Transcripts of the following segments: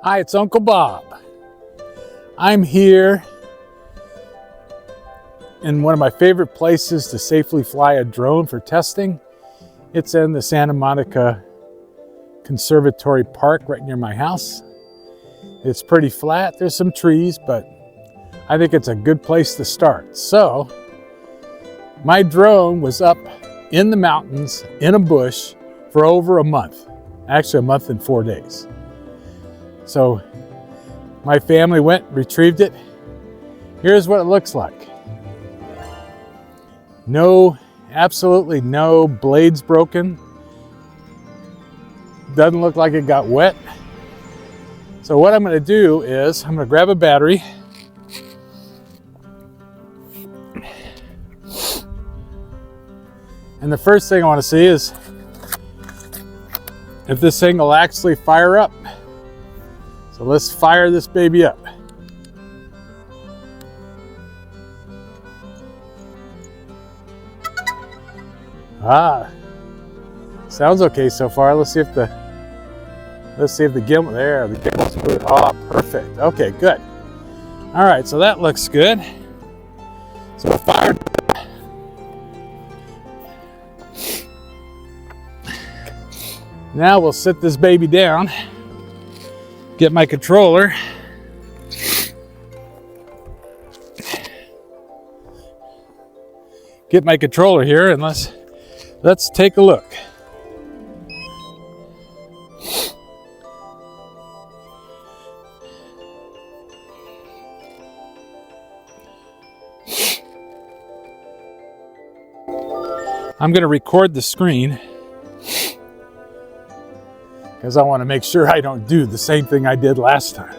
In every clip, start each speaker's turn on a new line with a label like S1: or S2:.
S1: Hi, it's Uncle Bob. I'm here in one of my favorite places to safely fly a drone for testing. It's in the Santa Monica Conservatory Park right near my house. It's pretty flat, there's some trees, but I think it's a good place to start. So, my drone was up in the mountains, in a bush, for over a month. Actually, a month and 4 days. So, my family went, retrieved it. Here's what it looks like. Absolutely no blades broken. Doesn't look like it got wet. So what I'm going to do is I'm going to grab a battery. And the first thing I want to see is if this thing will actually fire up. So let's fire this baby up. Sounds okay so far. Let's see if the gimbal, the gimbal's good. Oh, perfect. Okay, good. All right, so that looks good. So we'll fire. Now we'll sit this baby down, get my controller. Get my controller here and let's take a look. I'm going to record the screen because I want to make sure I don't do the same thing I did last time.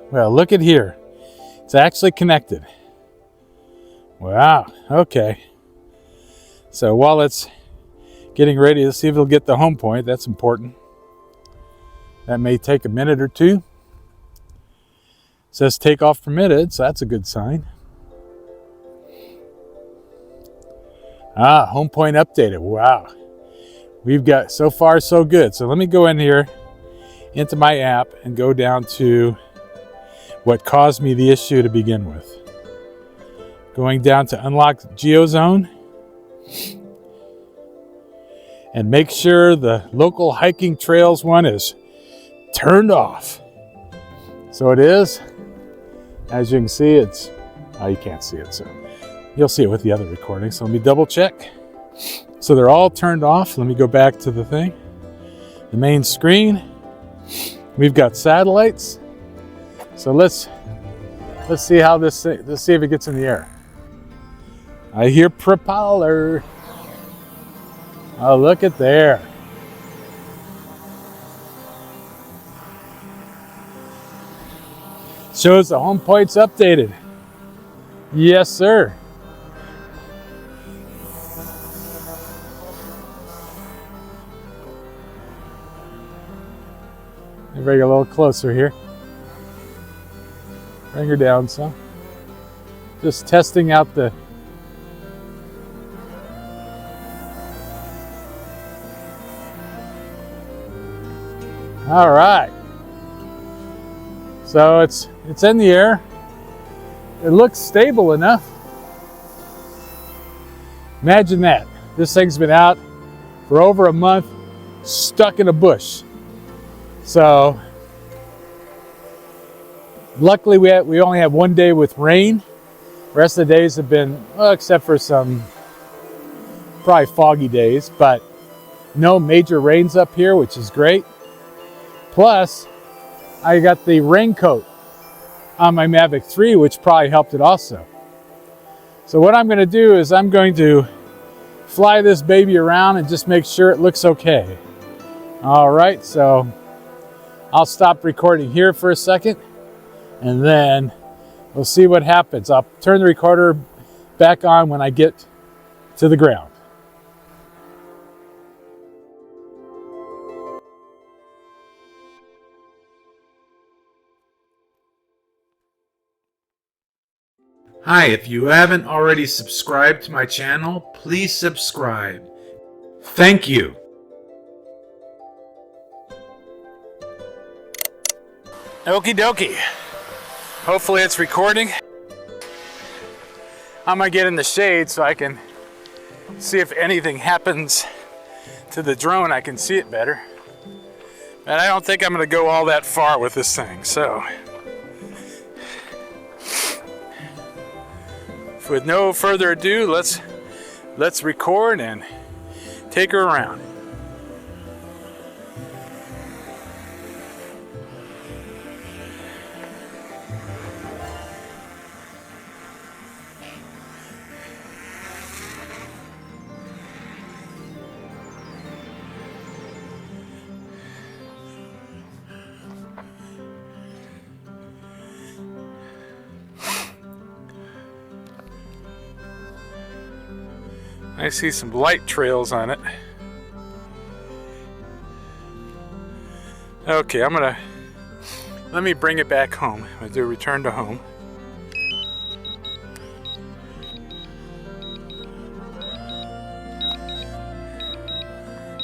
S1: Well, look at here. It's actually connected. Wow, okay. So while it's getting ready, let's see if it'll get the home point. That's important. That may take a minute or two. It says takeoff permitted, so that's a good sign. Home point updated. Wow. We've got so far so good. So let me go in here into my app and go down to what caused me the issue to begin with. Going down to unlock GeoZone and make sure the local hiking trails one is turned off. So it is. As you can see, you can't see it, so you'll see it with the other recording. So let me double check. So they're all turned off. Let me go back to the thing. The main screen. We've got satellites. So let's see how let's see if it gets in the air. I hear propeller. Oh, look at there. Shows the home point's updated. Yes, sir. Bring her a little closer here. Bring her down some. Just testing out the. All right. So it's in the air. It looks stable enough. Imagine that. This thing's been out for over a month, stuck in a bush. So, luckily we only have 1 day with rain. The rest of the days have been, well, except for some probably foggy days, but no major rains up here, which is great. Plus, I got the raincoat on my Mavic 3, which probably helped it also. So what I'm going to do is I'm going to fly this baby around and just make sure it looks okay. All right, so I'll stop recording here for a second and then we'll see what happens. I'll turn the recorder back on when I get to the ground. Hi, if you haven't already subscribed to my channel, please subscribe. Thank you. Okie dokie. Hopefully it's recording. I'm gonna get in the shade so I can see if anything happens to the drone. I can see it better. And I don't think I'm gonna go all that far with this thing, so. With no further ado, let's record and take her around. I see some light trails on it. Okay, let me bring it back home. I'm gonna do a return to home.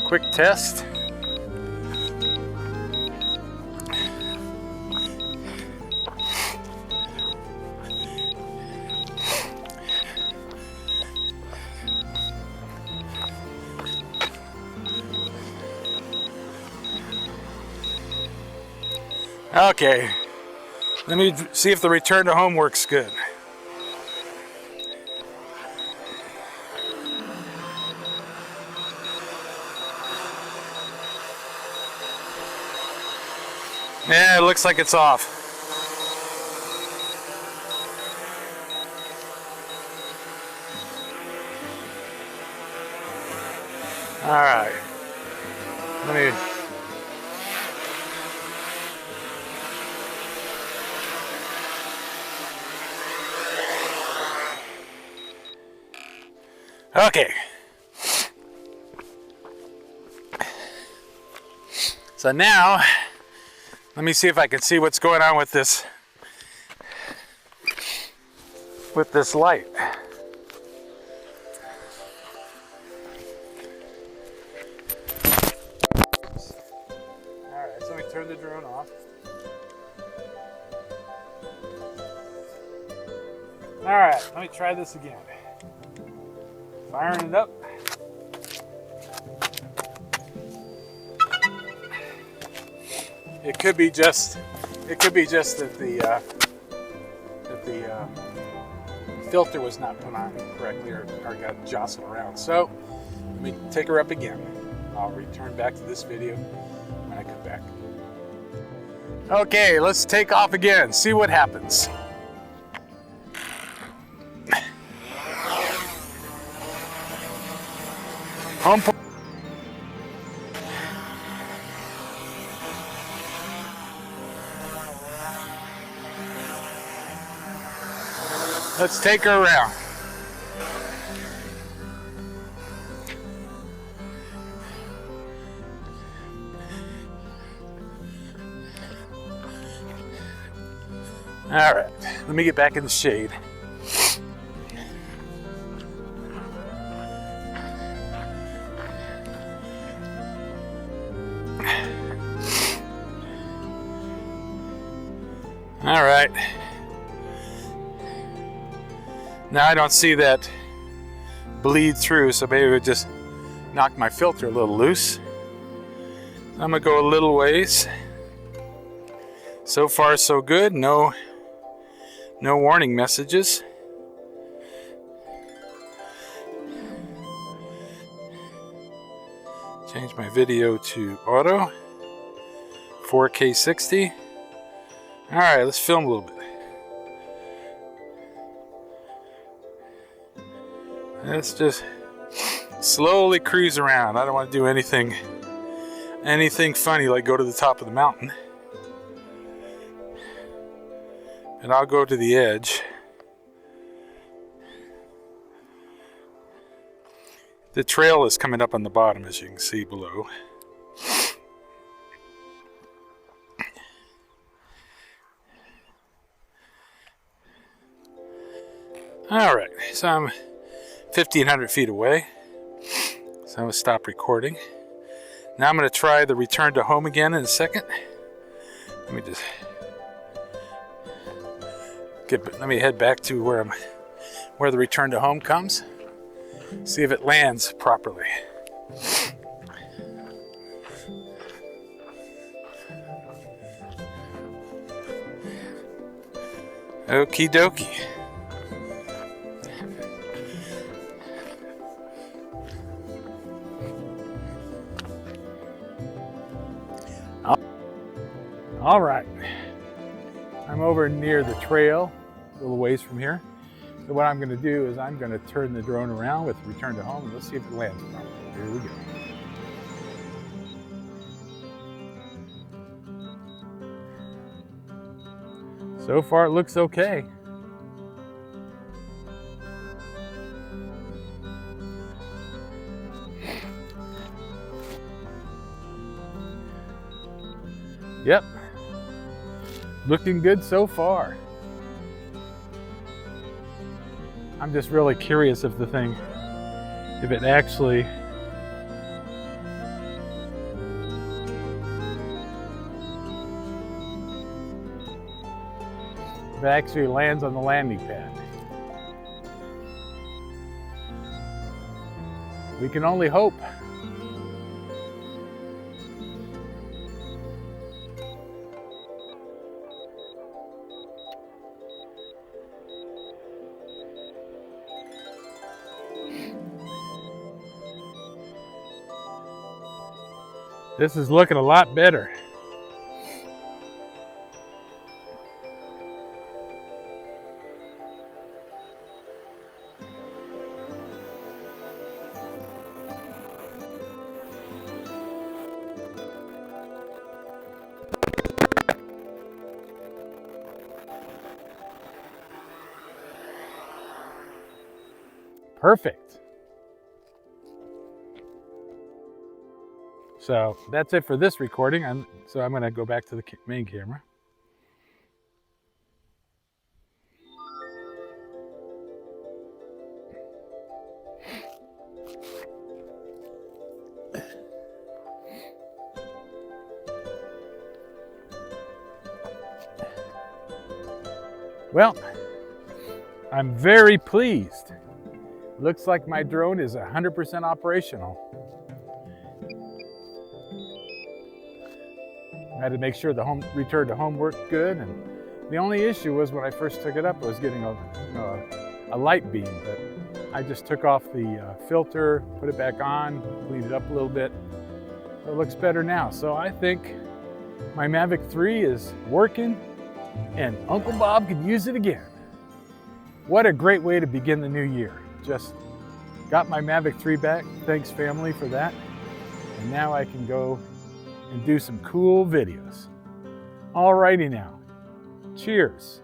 S1: Quick test. Okay, let me see if the return to home works good. Yeah, it looks like it's off. All right, let me. Okay. So now, let me see if I can see what's going on with this light. All right, so let me turn the drone off. All right, let me try this again. Firing it up. It could be just that the filter was not put on correctly or got jostled around. So let me take her up again. I'll return back to this video when I come back. Okay, let's take off again. See what happens. Home point. Let's take her around. All right, let me get back in the shade. All right. Now I don't see that bleed through, so maybe it just knocked my filter a little loose. I'm gonna go a little ways. So far, so good. No warning messages. Change my video to auto, 4K 60. All right, let's film a little bit. Let's just slowly cruise around. I don't want to do anything funny like go to the top of the mountain. And I'll go to the edge. The trail is coming up on the bottom, as you can see below. All right, so I'm 1,500 feet away. So I'm gonna stop recording. Now I'm gonna try the return to home again in a second. Let me just Let me head back to where the return to home comes. See if it lands properly. Okie dokie. All right, I'm over near the trail, a little ways from here. So what I'm going to do is I'm going to turn the drone around with return to home and let's see if it lands properly. Here we go. So far it looks okay. Yep. Looking good so far. I'm just really curious if it actually lands on the landing pad. We can only hope. This is looking a lot better. Perfect. So that's it for this recording. So I'm going to go back to the main camera. Well, I'm very pleased. Looks like my drone is 100% operational. I had to make sure the return to home worked good, and the only issue was when I first took it up, I was getting a light beam, but I just took off the filter, put it back on, cleaned it up a little bit. So it looks better now. So I think my Mavic 3 is working, and Uncle Bob could use it again. What a great way to begin the new year. Just got my Mavic 3 back. Thanks, family, for that. And now I can go and do some cool videos. Alrighty now. Cheers.